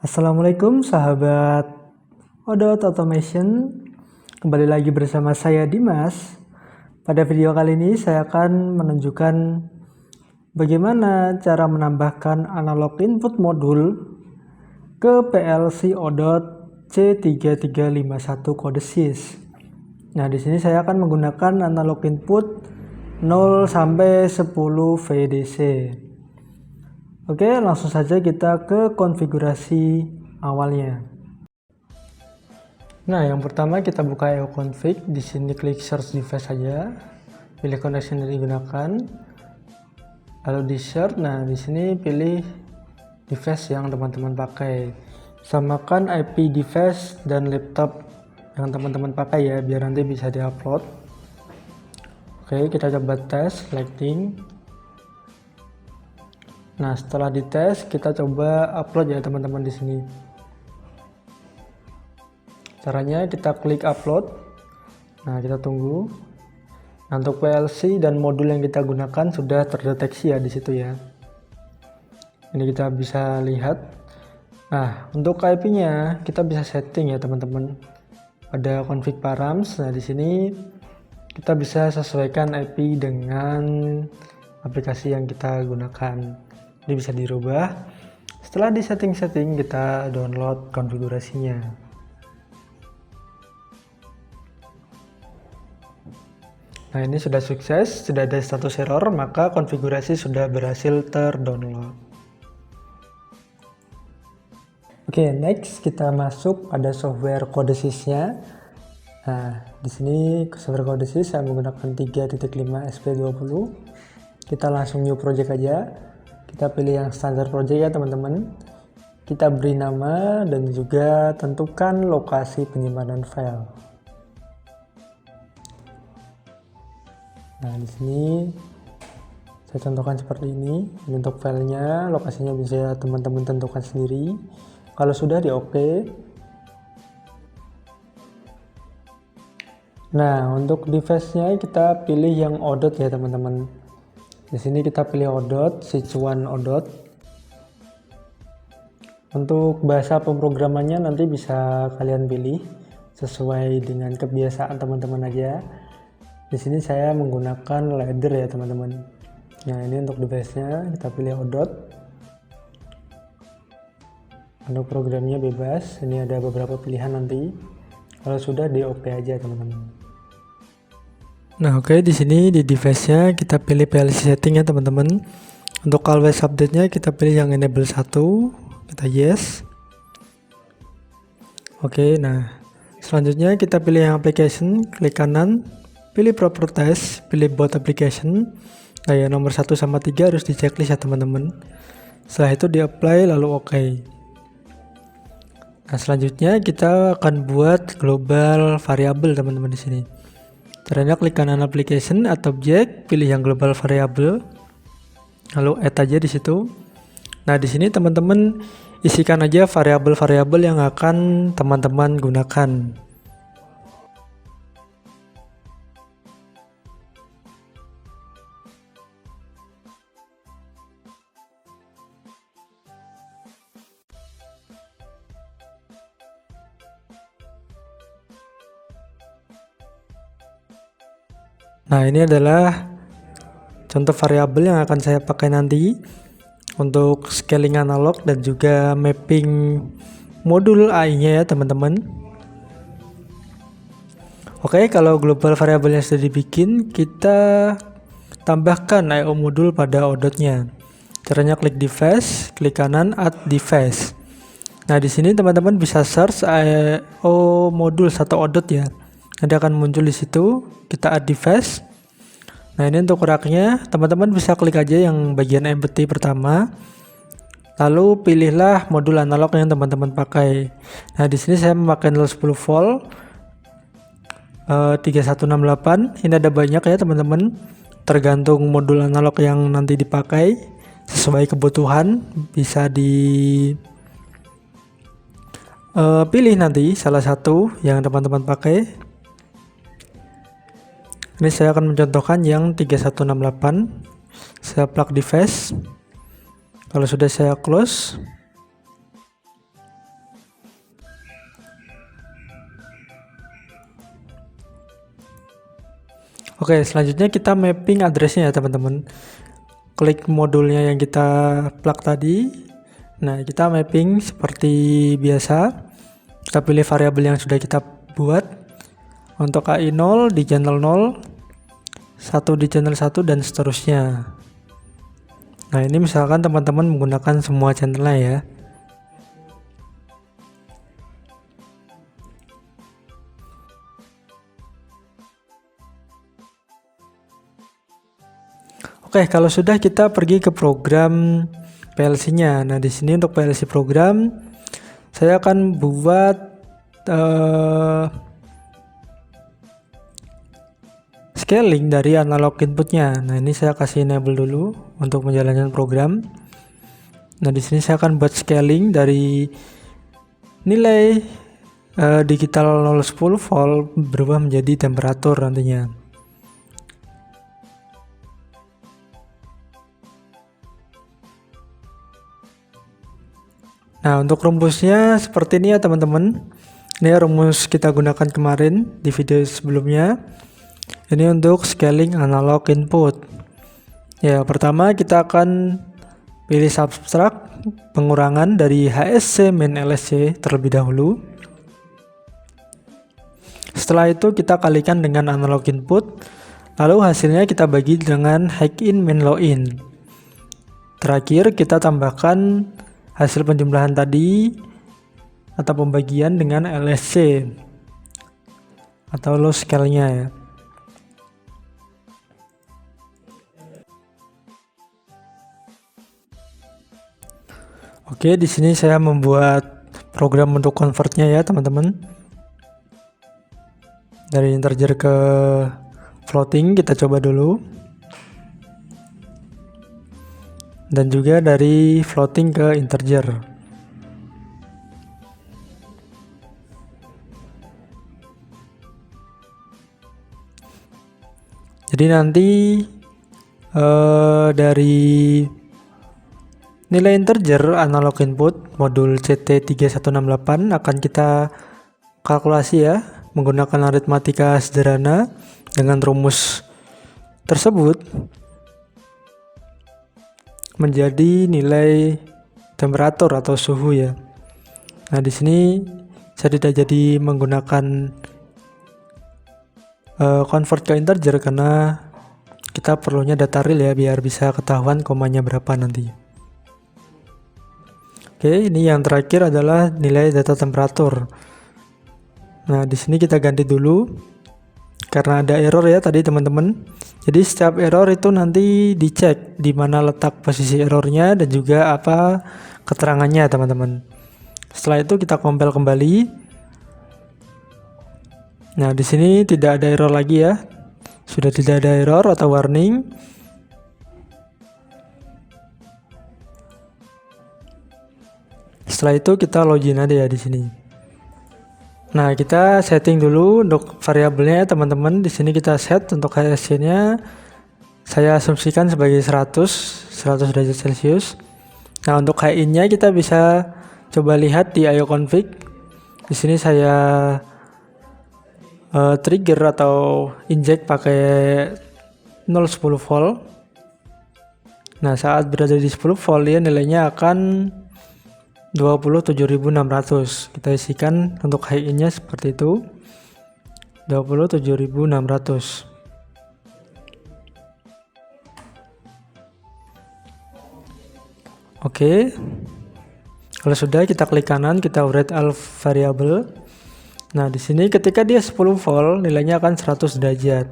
Assalamualaikum sahabat Odot Automation, kembali lagi bersama saya Dimas. Pada video kali ini saya akan menunjukkan bagaimana cara menambahkan analog input modul ke PLC Odot C3351 kode SYS. Nah, di sini saya akan menggunakan analog input 0 sampai 10 VDC. Oke, langsung saja kita ke konfigurasi awalnya. Nah, yang pertama kita buka EO config. Di sini klik search device saja, pilih connection yang digunakan, lalu di search. Nah, di sini pilih device yang teman-teman pakai. Samakan IP device dan laptop yang teman-teman pakai ya, biar nanti bisa diupload. Oke, kita coba tes lighting. Nah, setelah dites kita coba upload ya teman-teman di sini. Caranya kita klik upload. Nah, kita tunggu. Nah, untuk PLC dan modul yang kita gunakan sudah terdeteksi ya di situ ya. Ini kita bisa lihat. Nah, untuk IP-nya kita bisa setting ya teman-teman. Ada config params. Nah, di sini kita bisa sesuaikan IP dengan aplikasi yang kita gunakan. Ini bisa dirubah. Setelah di setting-setting kita download konfigurasinya. Nah, ini sudah sukses, sudah ada status error, maka konfigurasi sudah berhasil terdownload. Oke, next kita masuk pada software kode SYS-nya. Nah, di sini software kode SYS saya menggunakan 3.5 SP20. Kita langsung new project aja. Kita pilih yang standar project ya teman-teman. Kita beri nama dan juga tentukan lokasi penyimpanan file. Nah, di sini saya contohkan seperti ini. Untuk filenya, lokasinya bisa teman-teman tentukan sendiri. Kalau sudah di OK. Nah, untuk device-nya kita pilih yang Odot ya teman-teman. Di sini kita pilih Odot, Sichuan Odot. Untuk bahasa pemrogramannya nanti bisa kalian pilih sesuai dengan kebiasaan teman-teman aja. Di sini saya menggunakan ladder ya teman-teman. Nah, ini untuk device-nya kita pilih Odot. Untuk programnya bebas. Ini ada beberapa pilihan nanti. Kalau sudah di OK aja teman-teman. Nah, oke, di sini di device-nya kita pilih PLC setting ya teman-teman. Untuk always update-nya kita pilih yang enable 1. Kita yes. Oke, nah selanjutnya kita pilih yang application, klik kanan. Pilih properties, pilih both application. Nah, ya nomor 1 sama 3 harus di checklist ya teman-teman. Setelah itu di apply lalu OK. Nah, selanjutnya kita akan buat global variable teman-teman di sini. Caranya klik kanan application atau object, pilih yang global variable. Lalu add aja di situ. Nah, di sini teman-teman isikan aja variabel-variabel yang akan teman-teman gunakan. Nah, ini adalah contoh variabel yang akan saya pakai nanti untuk scaling analog dan juga mapping modul AI-nya ya teman-teman. Oke, kalau global variabelnya sudah dibikin, kita tambahkan I/O modul pada odotnya. Caranya klik device, klik kanan add device. Nah, di sini teman-teman bisa search I/O modul satu odot ya. Nanti akan muncul di situ. Kita add device. Nah, ini untuk racknya teman-teman bisa klik aja yang bagian empty pertama. Lalu pilihlah modul analog yang teman-teman pakai. Nah, di sini saya memakai 010 volt 3168. Ini ada banyak ya teman-teman. Tergantung modul analog yang nanti dipakai sesuai kebutuhan, bisa pilih nanti salah satu yang teman-teman pakai. Ini saya akan mencontohkan yang 3168. Saya plug device. Kalau sudah saya close, oke, selanjutnya kita mapping addressnya ya teman-teman. Klik modulnya yang kita plug tadi. Nah, kita mapping seperti biasa. Kita pilih variabel yang sudah kita buat. Untuk AI 0 di channel 0, 1 di channel 1, dan seterusnya. Nah, ini misalkan teman-teman menggunakan semua channelnya ya. Oke, kalau sudah kita pergi ke program PLC-nya. Nah, di sini untuk PLC program saya akan buat scaling dari analog inputnya. Nah, ini saya kasih enable dulu untuk menjalankan program. Nah, di sini saya akan buat scaling dari nilai digital 010 volt berubah menjadi temperatur nantinya. Nah, untuk rumusnya seperti ini ya teman-teman. Ini rumus kita gunakan kemarin di video sebelumnya. Ini untuk scaling analog input. Ya, pertama kita akan pilih subtract pengurangan dari HSC min LSC terlebih dahulu. Setelah itu kita kalikan dengan analog input. Lalu hasilnya kita bagi dengan high in min low in. Terakhir kita tambahkan hasil penjumlahan tadi atau pembagian dengan LSC atau low scale-nya ya. Oke, di sini saya membuat program untuk convertnya ya teman-teman. Dari integer ke floating kita coba dulu. Dan juga dari floating ke integer. Jadi nanti dari nilai integer analog input modul CT3168 akan kita kalkulasi ya menggunakan aritmatika sederhana dengan rumus tersebut menjadi nilai temperatur atau suhu ya. Nah, di sini saya tidak jadi menggunakan convert ke integer karena kita perlunya data real ya biar bisa ketahuan komanya berapa nanti. Oke, ini yang terakhir adalah nilai data temperatur. Nah, di sini kita ganti dulu karena ada error ya tadi teman-teman. Jadi setiap error itu nanti dicek di mana letak posisi errornya dan juga apa keterangannya teman-teman. Setelah itu kita compile kembali. Nah, di sini tidak ada error lagi ya. Sudah tidak ada error atau warning. Setelah itu kita login aja ya di sini. Nah, kita setting dulu untuk variabelnya teman-teman. Di sini kita set untuk HSC-nya. Saya asumsikan sebagai 100 derajat Celcius. Nah, untuk HI-nya kita bisa coba lihat di IO config. Di sini saya trigger atau inject pakai 010 volt. Nah, saat berada di 10 volt ya nilainya akan 27.600. Kita isikan untuk HI-nya seperti itu. 27.600. Oke. Kalau sudah kita klik kanan, kita write all variable. Nah, di sini ketika dia 10 volt, nilainya akan 100 derajat.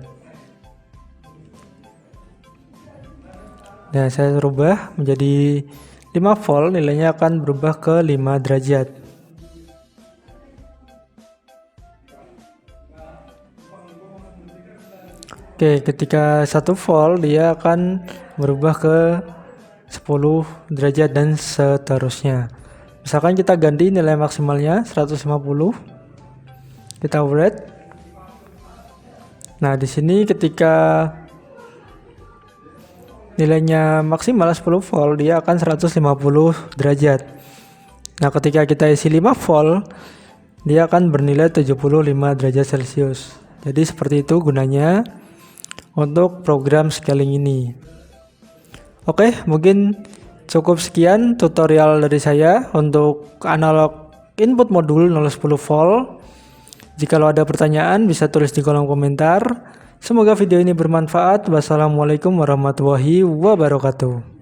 Nah, saya rubah menjadi 5 volt, nilainya akan berubah ke 5 derajat. Oke, ketika 1 volt dia akan berubah ke 10 derajat dan seterusnya. Misalkan kita ganti nilai maksimalnya 150. Kita write. Nah, di sini ketika nilainya maksimal 10 volt, dia akan 150 derajat. Nah, ketika kita isi 5 volt, dia akan bernilai 75 derajat Celcius. Jadi seperti itu gunanya untuk program scaling ini. Oke, mungkin cukup sekian tutorial dari saya untuk analog input modul 010 volt. Jika ada pertanyaan bisa tulis di kolom komentar. Semoga video ini bermanfaat. Wassalamualaikum warahmatullahi wabarakatuh.